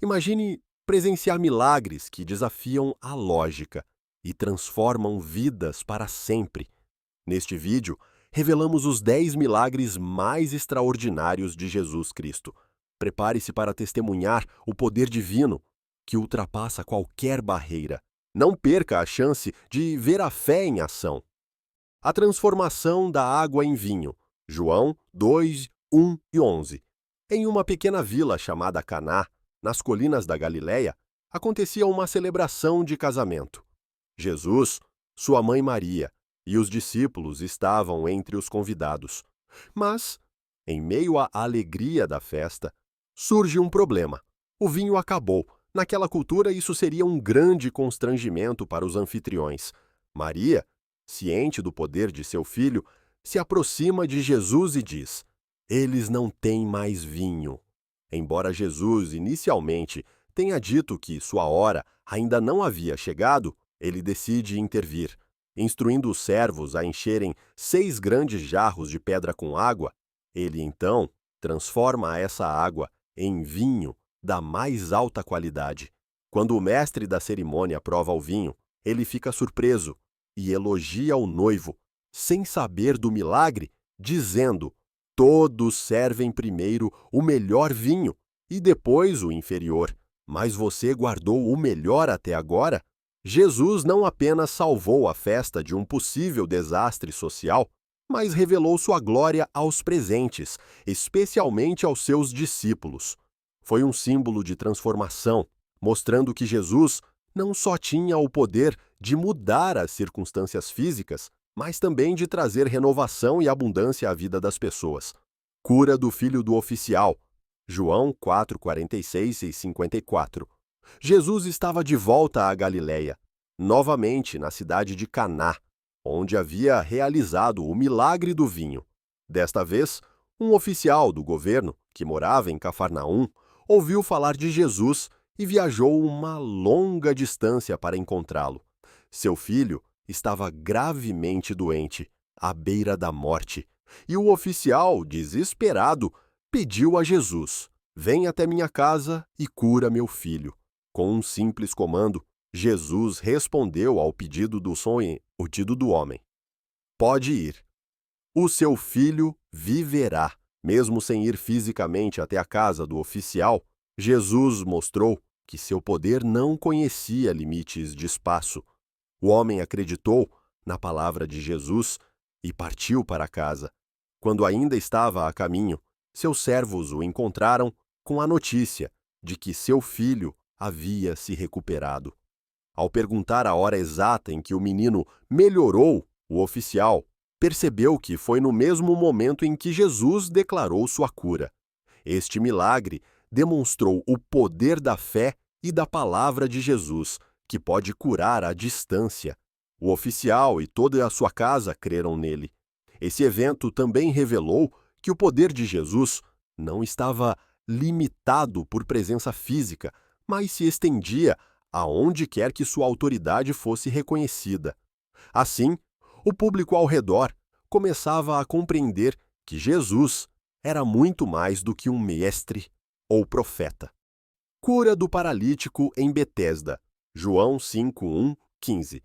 Imagine presenciar milagres que desafiam a lógica e transformam vidas para sempre. Neste vídeo, revelamos os 10 milagres mais extraordinários de Jesus Cristo. Prepare-se para testemunhar o poder divino que ultrapassa qualquer barreira. Não perca a chance de ver a fé em ação. A transformação da água em vinho. João 2, 1 e 11. Em uma pequena vila chamada Caná, nas colinas da Galileia, acontecia uma celebração de casamento. Jesus, sua mãe Maria e os discípulos estavam entre os convidados. Mas, em meio à alegria da festa, surge um problema. O vinho acabou. Naquela cultura, isso seria um grande constrangimento para os anfitriões. Maria, ciente do poder de seu filho, se aproxima de Jesus e diz: "Eles não têm mais vinho." Embora Jesus, inicialmente, tenha dito que sua hora ainda não havia chegado, ele decide intervir. Instruindo os servos a encherem 6 grandes jarros de pedra com água, ele então transforma essa água em vinho da mais alta qualidade. Quando o mestre da cerimônia prova o vinho, ele fica surpreso e elogia o noivo, sem saber do milagre, dizendo: "Todos servem primeiro o melhor vinho e depois o inferior, mas você guardou o melhor até agora." Jesus não apenas salvou a festa de um possível desastre social, mas revelou sua glória aos presentes, especialmente aos seus discípulos. Foi um símbolo de transformação, mostrando que Jesus não só tinha o poder de mudar as circunstâncias físicas, mas também de trazer renovação e abundância à vida das pessoas. Cura do filho do oficial. João 4, 46 e 54. Jesus estava de volta à Galileia, novamente na cidade de Caná, onde havia realizado o milagre do vinho. Desta vez, um oficial do governo, que morava em Cafarnaum, ouviu falar de Jesus e viajou uma longa distância para encontrá-lo. Seu filho estava gravemente doente, à beira da morte, e o oficial, desesperado, pediu a Jesus: "Vem até minha casa e cura meu filho." Com um simples comando, Jesus respondeu ao pedido do homem: "Pode ir. O seu filho viverá." Mesmo sem ir fisicamente até a casa do oficial, Jesus mostrou que seu poder não conhecia limites de espaço. O homem acreditou na palavra de Jesus e partiu para casa. Quando ainda estava a caminho, seus servos o encontraram com a notícia de que seu filho havia se recuperado. Ao perguntar a hora exata em que o menino melhorou, o oficial percebeu que foi no mesmo momento em que Jesus declarou sua cura. Este milagre demonstrou o poder da fé e da palavra de Jesus, que pode curar à distância. O oficial e toda a sua casa creram nele. Esse evento também revelou que o poder de Jesus não estava limitado por presença física, mas se estendia aonde quer que sua autoridade fosse reconhecida. Assim, o público ao redor começava a compreender que Jesus era muito mais do que um mestre ou profeta. Cura do paralítico em Betesda. João 5, 1, 15.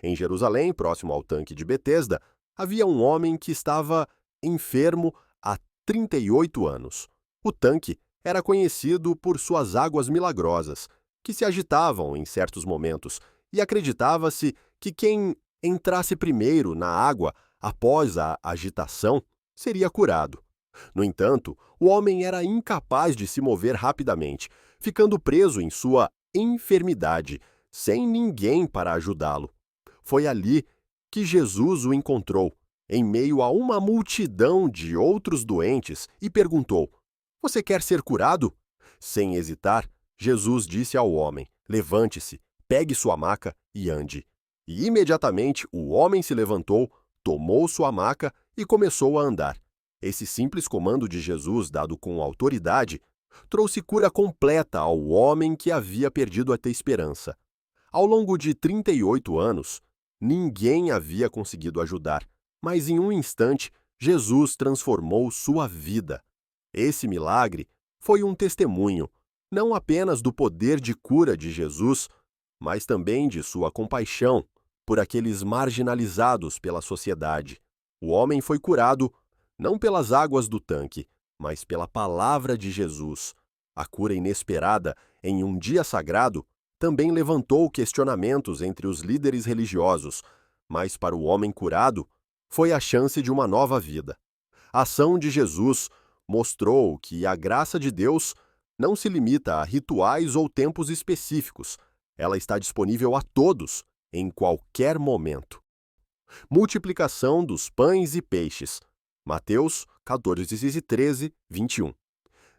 Em Jerusalém, próximo ao tanque de Betesda, havia um homem que estava enfermo há 38 anos. O tanque era conhecido por suas águas milagrosas, que se agitavam em certos momentos, e acreditava-se que quem entrasse primeiro na água após a agitação seria curado. No entanto, o homem era incapaz de se mover rapidamente, ficando preso em sua enfermidade, sem ninguém para ajudá-lo. Foi ali que Jesus o encontrou, em meio a uma multidão de outros doentes, e perguntou: "Você quer ser curado?" Sem hesitar, Jesus disse ao homem: "Levante-se, pegue sua maca e ande." E imediatamente o homem se levantou, tomou sua maca e começou a andar. Esse simples comando de Jesus, dado com autoridade, trouxe cura completa ao homem que havia perdido a esperança. Ao longo de 38 anos, ninguém havia conseguido ajudar, mas em um instante, Jesus transformou sua vida. Esse milagre foi um testemunho não apenas do poder de cura de Jesus, mas também de sua compaixão por aqueles marginalizados pela sociedade. O homem foi curado não pelas águas do tanque, mas pela palavra de Jesus. A cura inesperada em um dia sagrado também levantou questionamentos entre os líderes religiosos, mas para o homem curado foi a chance de uma nova vida. A ação de Jesus mostrou que a graça de Deus não se limita a rituais ou tempos específicos. Ela está disponível a todos, em qualquer momento. Multiplicação dos pães e peixes. Mateus 14, 13, 21.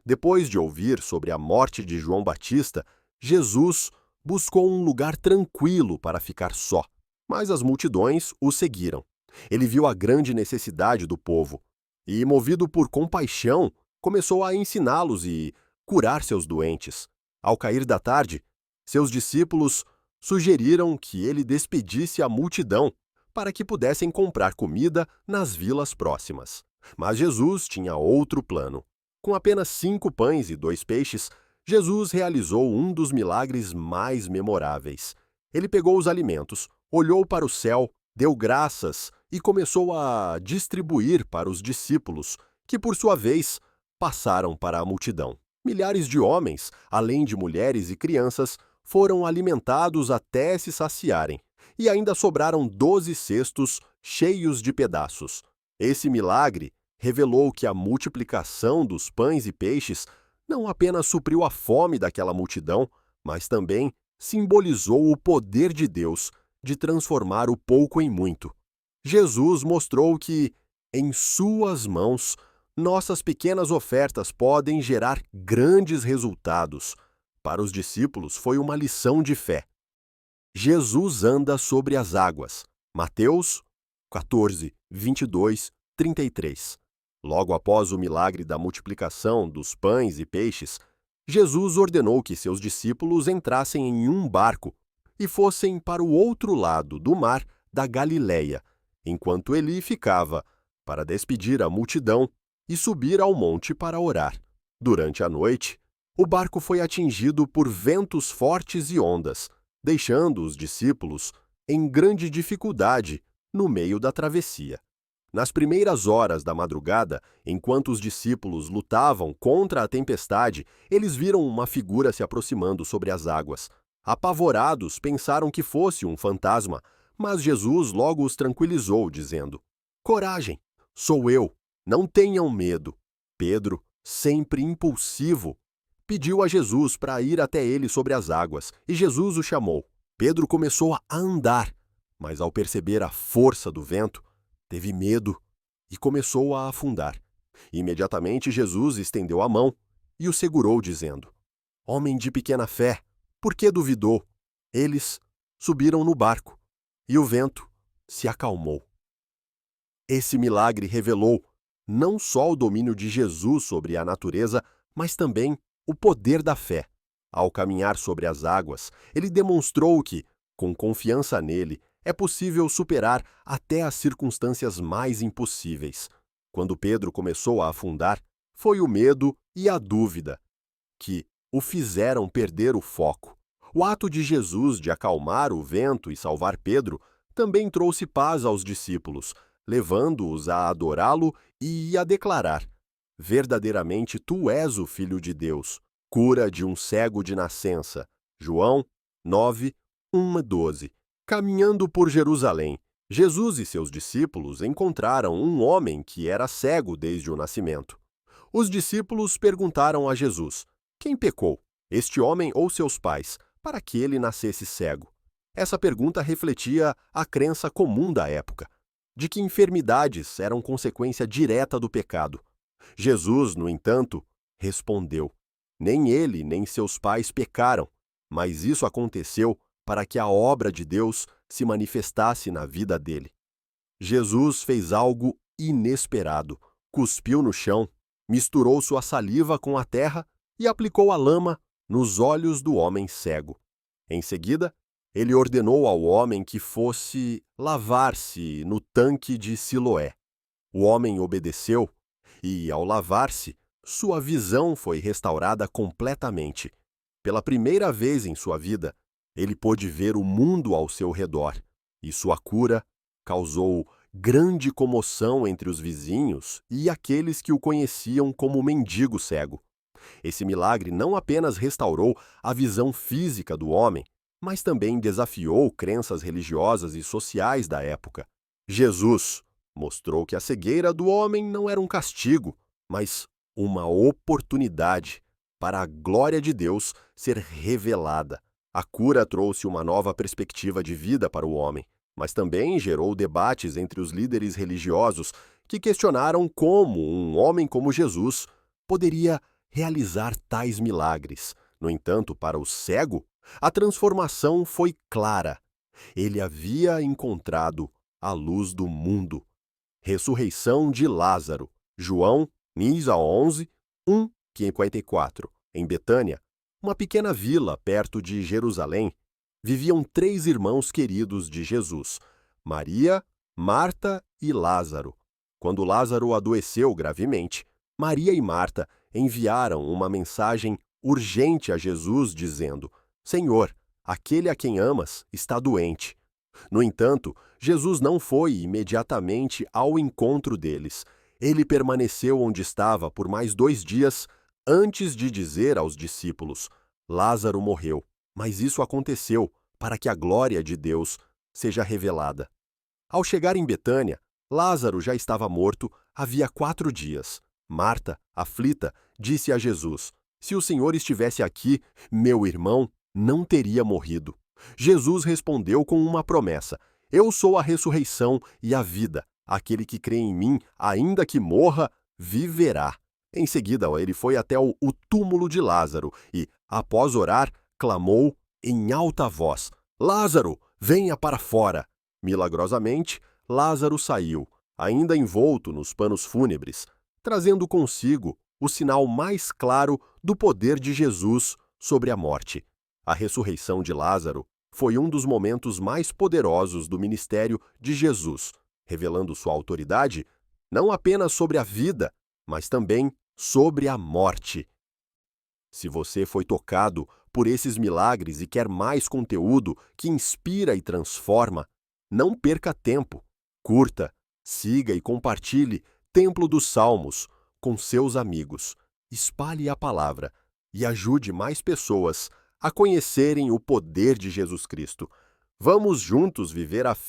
Depois de ouvir sobre a morte de João Batista, Jesus buscou um lugar tranquilo para ficar só, mas as multidões o seguiram. Ele viu a grande necessidade do povo e, movido por compaixão, começou a ensiná-los e curar seus doentes. Ao cair da tarde, seus discípulos sugeriram que ele despedisse a multidão para que pudessem comprar comida nas vilas próximas. Mas Jesus tinha outro plano. Com apenas 5 pães e 2 peixes, Jesus realizou um dos milagres mais memoráveis. Ele pegou os alimentos, olhou para o céu, deu graças e começou a distribuir para os discípulos, que, por sua vez, passaram para a multidão. Milhares de homens, além de mulheres e crianças, foram alimentados até se saciarem, e ainda sobraram 12 cestos cheios de pedaços. Esse milagre revelou que a multiplicação dos pães e peixes não apenas supriu a fome daquela multidão, mas também simbolizou o poder de Deus de transformar o pouco em muito. Jesus mostrou que, em suas mãos, nossas pequenas ofertas podem gerar grandes resultados. Para os discípulos foi uma lição de fé. Jesus anda sobre as águas. Mateus 14, 22, 33. Logo após o milagre da multiplicação dos pães e peixes, Jesus ordenou que seus discípulos entrassem em um barco e fossem para o outro lado do mar da Galileia, enquanto ele ficava para despedir a multidão e subir ao monte para orar. Durante a noite, o barco foi atingido por ventos fortes e ondas, deixando os discípulos em grande dificuldade no meio da travessia. Nas primeiras horas da madrugada, enquanto os discípulos lutavam contra a tempestade, eles viram uma figura se aproximando sobre as águas. Apavorados, pensaram que fosse um fantasma, mas Jesus logo os tranquilizou, dizendo: "Coragem, sou eu, não tenham medo." Pedro, sempre impulsivo, pediu a Jesus para ir até ele sobre as águas, e Jesus o chamou. Pedro começou a andar, mas ao perceber a força do vento, teve medo e começou a afundar. Imediatamente Jesus estendeu a mão e o segurou, dizendo: "Homem de pequena fé, por que duvidou?" Eles subiram no barco e o vento se acalmou. Esse milagre revelou não só o domínio de Jesus sobre a natureza, mas também o poder da fé. Ao caminhar sobre as águas, ele demonstrou que, com confiança nele, é possível superar até as circunstâncias mais impossíveis. Quando Pedro começou a afundar, foi o medo e a dúvida que o fizeram perder o foco. O ato de Jesus de acalmar o vento e salvar Pedro também trouxe paz aos discípulos, levando-os a adorá-lo e a declarar: "Verdadeiramente tu és o Filho de Deus." Cura de um cego de nascença. João 9, 1 a 12. Caminhando por Jerusalém, Jesus e seus discípulos encontraram um homem que era cego desde o nascimento. Os discípulos perguntaram a Jesus: "Quem pecou, este homem ou seus pais, para que ele nascesse cego?" Essa pergunta refletia a crença comum da época, de que enfermidades eram consequência direta do pecado. Jesus, no entanto, respondeu: "Nem ele nem seus pais pecaram, mas isso aconteceu para que a obra de Deus se manifestasse na vida dele." Jesus fez algo inesperado. Cuspiu no chão, misturou sua saliva com a terra e aplicou a lama nos olhos do homem cego. Em seguida, ele ordenou ao homem que fosse lavar-se no tanque de Siloé. O homem obedeceu e, ao lavar-se, sua visão foi restaurada completamente. Pela primeira vez em sua vida, ele pôde ver o mundo ao seu redor, e sua cura causou grande comoção entre os vizinhos e aqueles que o conheciam como mendigo cego. Esse milagre não apenas restaurou a visão física do homem, mas também desafiou crenças religiosas e sociais da época. Jesus mostrou que a cegueira do homem não era um castigo, mas uma oportunidade para a glória de Deus ser revelada. A cura trouxe uma nova perspectiva de vida para o homem, mas também gerou debates entre os líderes religiosos que questionaram como um homem como Jesus poderia realizar tais milagres. No entanto, para o cego, a transformação foi clara. Ele havia encontrado a luz do mundo. Ressurreição de Lázaro. João, Nisa 11, 1:54. Em Betânia, uma pequena vila perto de Jerusalém, viviam 3 irmãos queridos de Jesus, Maria, Marta e Lázaro. Quando Lázaro adoeceu gravemente, Maria e Marta enviaram uma mensagem urgente a Jesus dizendo: Senhor, aquele a quem amas está doente. No entanto, Jesus não foi imediatamente ao encontro deles. Ele permaneceu onde estava por mais 2 dias antes de dizer aos discípulos: Lázaro morreu, mas isso aconteceu para que a glória de Deus seja revelada. Ao chegar em Betânia, Lázaro já estava morto havia 4 dias. Marta, aflita, disse a Jesus: Se o Senhor estivesse aqui, meu irmão não teria morrido. Jesus respondeu com uma promessa: Eu sou a ressurreição e a vida. Aquele que crê em mim, ainda que morra, viverá. Em seguida, ele foi até o túmulo de Lázaro e, após orar, clamou em alta voz: Lázaro, venha para fora! Milagrosamente, Lázaro saiu, ainda envolto nos panos fúnebres, trazendo consigo o sinal mais claro do poder de Jesus sobre a morte. A ressurreição de Lázaro foi um dos momentos mais poderosos do ministério de Jesus, revelando sua autoridade não apenas sobre a vida, mas também sobre a morte. Se você foi tocado por esses milagres e quer mais conteúdo que inspira e transforma, não perca tempo. Curta, siga e compartilhe Templo dos Salmos com seus amigos. Espalhe a palavra e ajude mais pessoas a conhecerem o poder de Jesus Cristo. Vamos juntos viver a fé